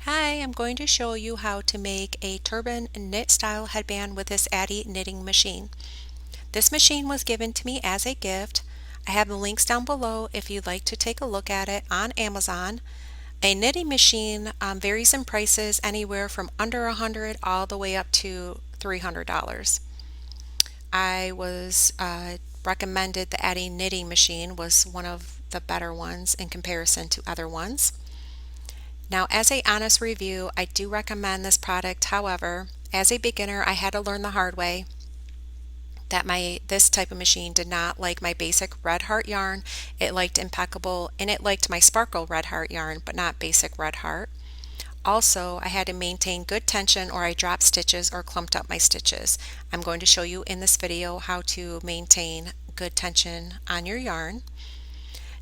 Hi, I'm going to show you how to make a turban knit style headband with this Addi Knitting Machine. This machine was given to me as a gift. I have the links down below if you'd like to take a look at it on Amazon. A knitting machine varies in prices anywhere from under $100 all the way up to $300. I was recommended the Addi Knitting Machine was one of the better ones in comparison to other ones. Now, as a honest review, I do recommend this product. However, as a beginner, I had to learn the hard way that this type of machine did not like my basic red heart yarn. It liked impeccable, and it liked my sparkle red heart yarn, but not basic red heart. Also, I had to maintain good tension or I dropped stitches or clumped up my stitches. I'm going to show you in this video how to maintain good tension on your yarn.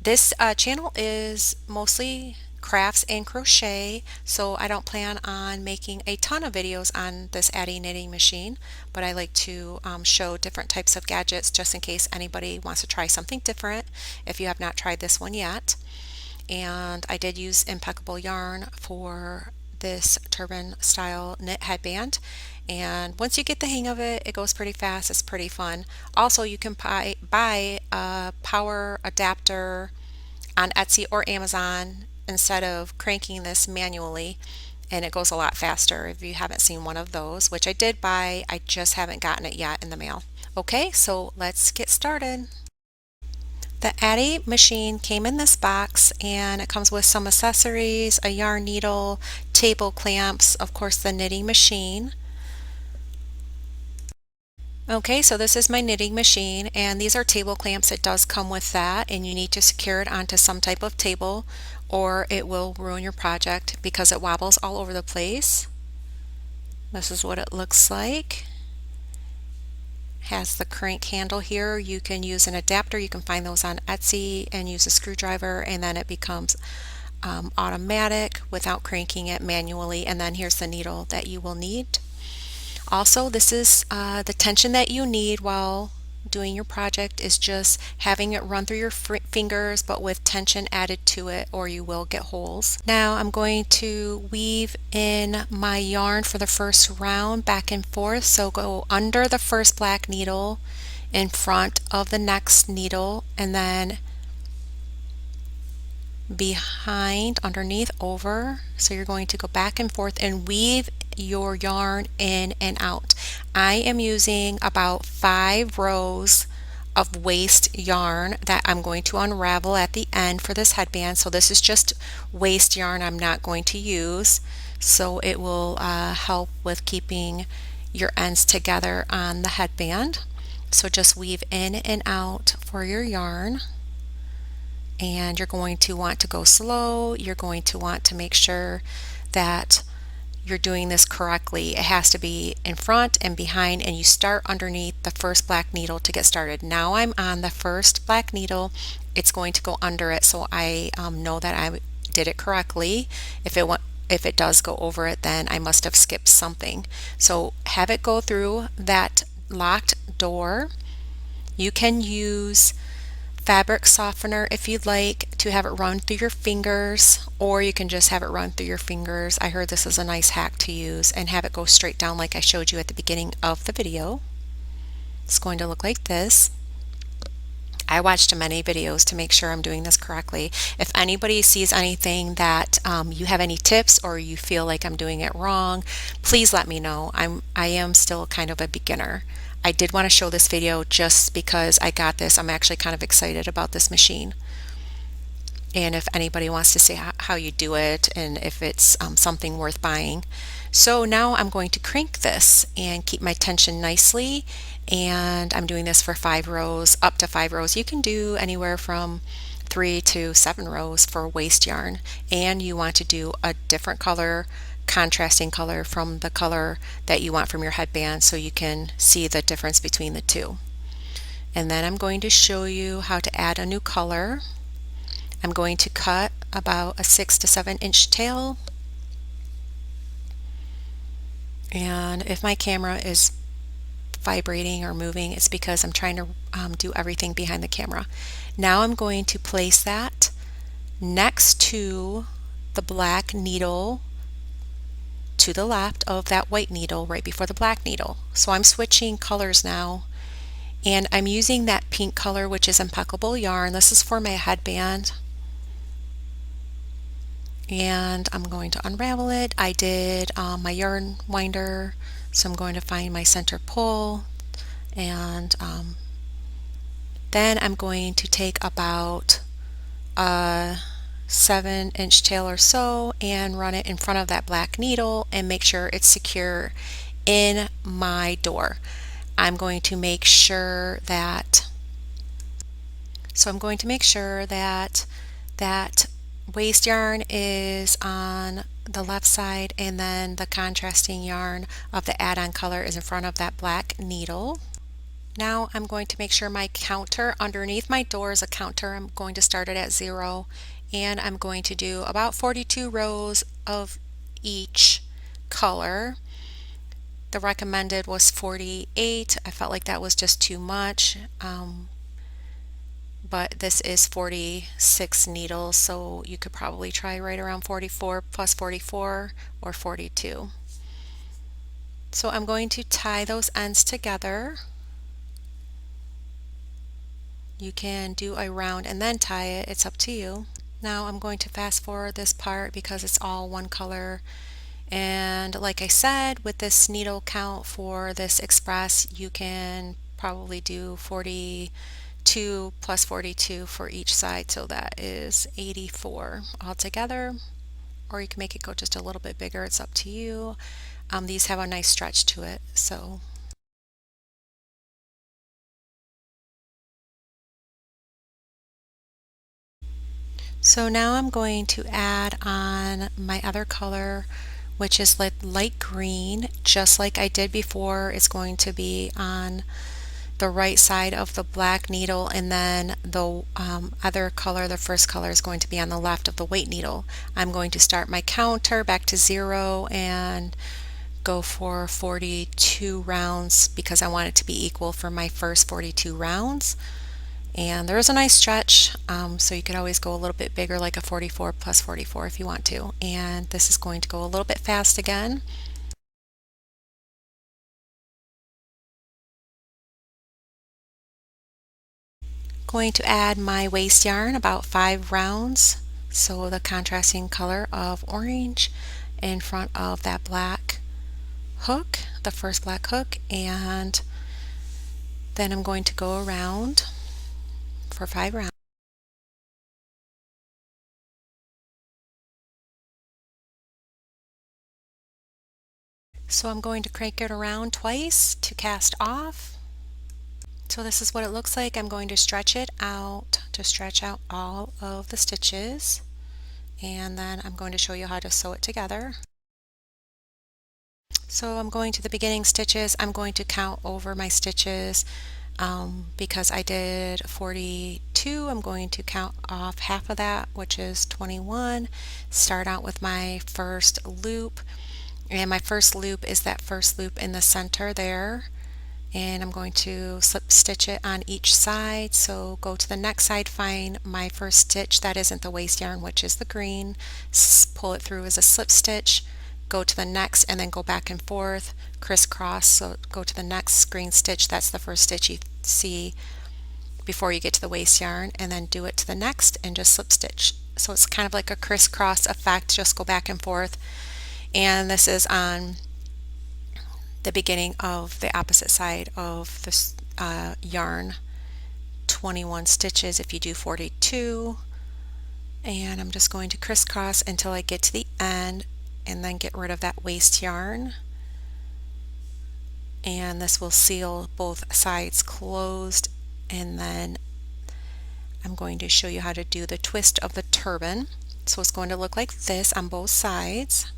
This channel is mostly crafts and crochet, so I don't plan on making a ton of videos on this Addi knitting machine, but I like to show different types of gadgets just in case anybody wants to try something different if you have not tried this one yet. And I did use impeccable yarn for this turban style knit headband, and once you get the hang of it, it goes pretty fast. It's pretty fun. Also, you can buy a power adapter on Etsy or Amazon instead of cranking this manually, and it goes a lot faster if you haven't seen one of those, which I did buy. I just haven't gotten it yet in the mail. Okay, so let's get started. The Addi machine came in this box, and it comes with some accessories, a yarn needle, table clamps, of course the knitting machine. Okay, so this is my knitting machine, and these are table clamps. It does come with that, and you need to secure it onto some type of table or it will ruin your project because it wobbles all over the place. This is what it looks like. Has the crank handle here. You can use an adapter. You can find those on Etsy and use a screwdriver, and then it becomes automatic without cranking it manually. And then here's the needle that you will need. Also, this is the tension that you need while doing your project is just having it run through your fingers, but with tension added to it, or you will get holes. Now I'm going to weave in my yarn for the first round back and forth. So go under the first black needle, in front of the next needle, and then behind, underneath, over. So you're going to go back and forth and weave your yarn in and out. I am using about 5 rows of waste yarn that I'm going to unravel at the end for this headband. So this is just waste yarn I'm not going to use, so it will help with keeping your ends together on the headband. So just weave in and out for your yarn, and you're going to want to go slow. You're going to want to make sure that you're doing this correctly. It has to be in front and behind, and you start underneath the first black needle to get started. Now I'm on the first black needle. It's going to go under it, so I know that I did it correctly. If it does go over it, then I must have skipped something. So have it go through that locked door. You can use fabric softener if you'd like to have it run through your fingers, or you can just have it run through your fingers. I heard this is a nice hack to use, and have it go straight down like I showed you at the beginning of the video. It's going to look like this. I watched many videos to make sure I'm doing this correctly. If anybody sees anything that you have any tips or you feel like I'm doing it wrong, please let me know. I am still kind of a beginner. I did want to show this video just because I got this. I'm actually kind of excited about this machine. And if anybody wants to see how you do it and if it's something worth buying. So now I'm going to crank this and keep my tension nicely, and I'm doing this for 5 rows, up to 5 rows. You can do anywhere from 3 to 7 rows for waste yarn, and you want to do a different color, contrasting color from the color that you want from your headband, so you can see the difference between the two. And then I'm going to show you how to add a new color. I'm going to cut about a 6 to 7 inch tail, and if my camera is vibrating or moving, it's because I'm trying to do everything behind the camera. Now I'm going to place that next to the black needle to the left of that white needle right before the black needle. So I'm switching colors now, and I'm using that pink color, which is impeccable yarn. This is for my headband, and I'm going to unravel it. I did my yarn winder, so I'm going to find my center pull, and then I'm going to take about a 7-inch tail or so and run it in front of that black needle and make sure it's secure in my door. I'm going to make sure that that waste yarn is on the left side, and then the contrasting yarn of the add-on color is in front of that black needle. Now I'm going to make sure my counter underneath my door is a counter. I'm going to start it at 0, and I'm going to do about 42 rows of each color. The recommended was 48. I felt like that was just too much, but this is 46 needles, so you could probably try right around 44 plus 44 or 42. So I'm going to tie those ends together. You can do a round and then tie it, it's up to you. Now I'm going to fast forward this part because it's all one color, and like I said, with this needle count for this express, you can probably do 42 plus 42 for each side, so that is 84 altogether, or you can make it go just a little bit bigger, it's up to you. These have a nice stretch to it, so now I'm going to add on my other color, which is light green, just like I did before. It's going to be on the right side of the black needle, and then the other color, the first color, is going to be on the left of the white needle. I'm going to start my counter back to 0 and go for 42 rounds because I want it to be equal for my first 42 rounds. And there is a nice stretch, so you could always go a little bit bigger, like a 44 plus 44 if you want to. And this is going to go a little bit fast again. Going to add my waste yarn, about 5 rounds, so the contrasting color of orange in front of that black hook, the first black hook, and then I'm going to go around for 5 rounds. So I'm going to crank it around twice to cast off. So this is what it looks like. I'm going to stretch it out to stretch out all of the stitches, and then I'm going to show you how to sew it together. So I'm going to the beginning stitches. I'm going to count over my stitches because I did 42. I'm going to count off half of that, which is 21. Start out with my first loop, and my first loop is that first loop in the center there, and I'm going to slip stitch it on each side. So go to the next side, find my first stitch that isn't the waste yarn, which is the green, pull it through as a slip stitch, go to the next, and then go back and forth, crisscross. So go to the next green stitch, that's the first stitch you see before you get to the waste yarn, and then do it to the next and just slip stitch. So it's kind of like a crisscross effect, just go back and forth. And this is on the beginning of the opposite side of this yarn, 21 stitches if you do 42. And I'm just going to crisscross until I get to the end, and then get rid of that waste yarn, and this will seal both sides closed. And then I'm going to show you how to do the twist of the turban. So it's going to look like this on both sides.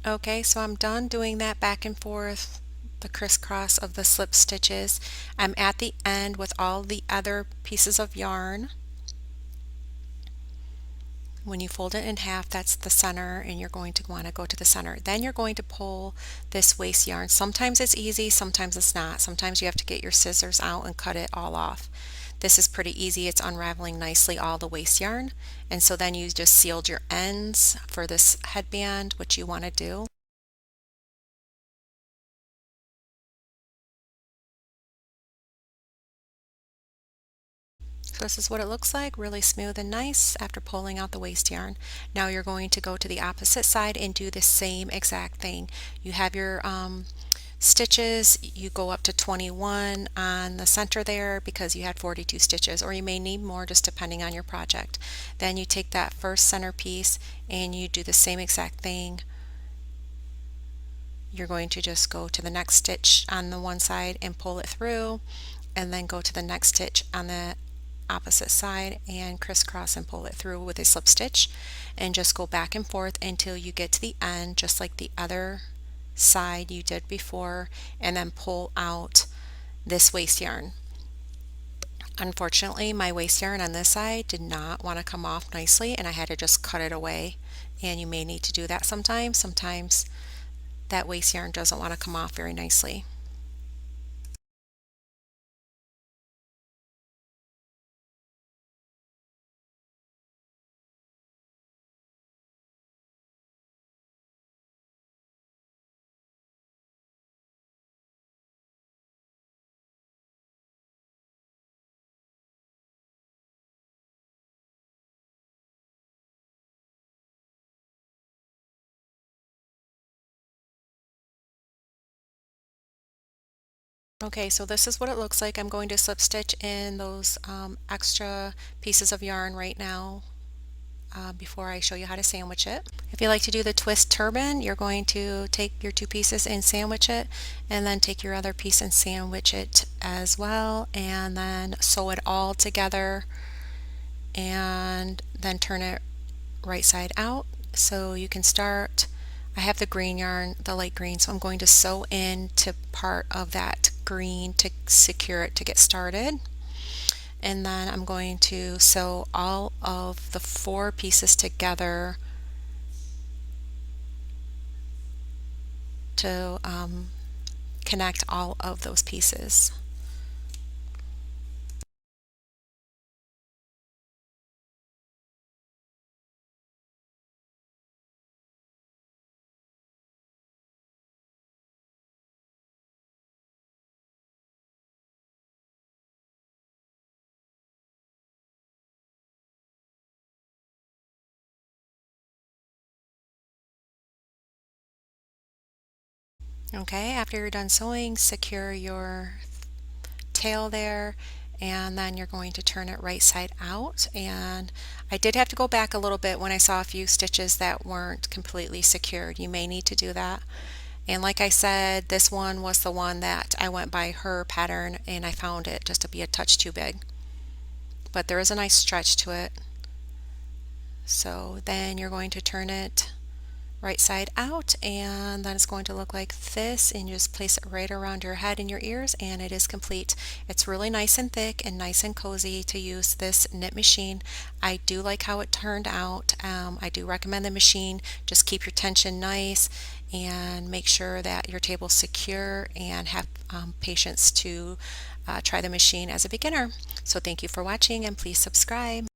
Okay, so I'm done doing that back and forth, the crisscross of the slip stitches. I'm at the end with all the other pieces of yarn. When you fold it in half, that's the center, and you're going to want to go to the center. Then you're going to pull this waste yarn. Sometimes it's easy, sometimes it's not. Sometimes you have to get your scissors out and cut it all off. This is pretty easy. It's unraveling nicely all the waste yarn. And so then you just sealed your ends for this headband, which you want to do. So this is what it looks like, really smooth and nice after pulling out the waste yarn. Now you're going to go to the opposite side and do the same exact thing. You have your stitches, you go up to 21 on the center there because you had 42 stitches, or you may need more just depending on your project. Then you take that first center piece and you do the same exact thing. You're going to just go to the next stitch on the one side and pull it through, and then go to the next stitch on the opposite side and crisscross and pull it through with a slip stitch, and just go back and forth until you get to the end, just like the other side you did before, and then pull out this waste yarn. Unfortunately, my waste yarn on this side did not want to come off nicely, and I had to just cut it away, and you may need to do that sometimes that waste yarn doesn't want to come off very nicely. Okay, so this is what it looks like. I'm going to slip stitch in those extra pieces of yarn right now before I show you how to sandwich it. If you like to do the twist turban, you're going to take your two pieces and sandwich it, and then take your other piece and sandwich it as well, and then sew it all together, and then turn it right side out. So you can start, I have the green yarn, the light green, so I'm going to sew into part of that green to secure it to get started. And then I'm going to sew all of the 4 pieces together to connect all of those pieces. Okay, after you're done sewing, secure your tail there, and then you're going to turn it right side out. And I did have to go back a little bit when I saw a few stitches that weren't completely secured. You may need to do that. And like I said, this one was the one that I went by her pattern, and I found it just to be a touch too big. But there is a nice stretch to it. So then you're going to turn it right side out, and then it's going to look like this, and you just place it right around your head and your ears, and it is complete. It's really nice and thick and nice and cozy to use this knit machine. I do like how it turned out. I do recommend the machine. Just keep your tension nice and make sure that your table's secure, and have patience to try the machine as a beginner. So thank you for watching, and please subscribe.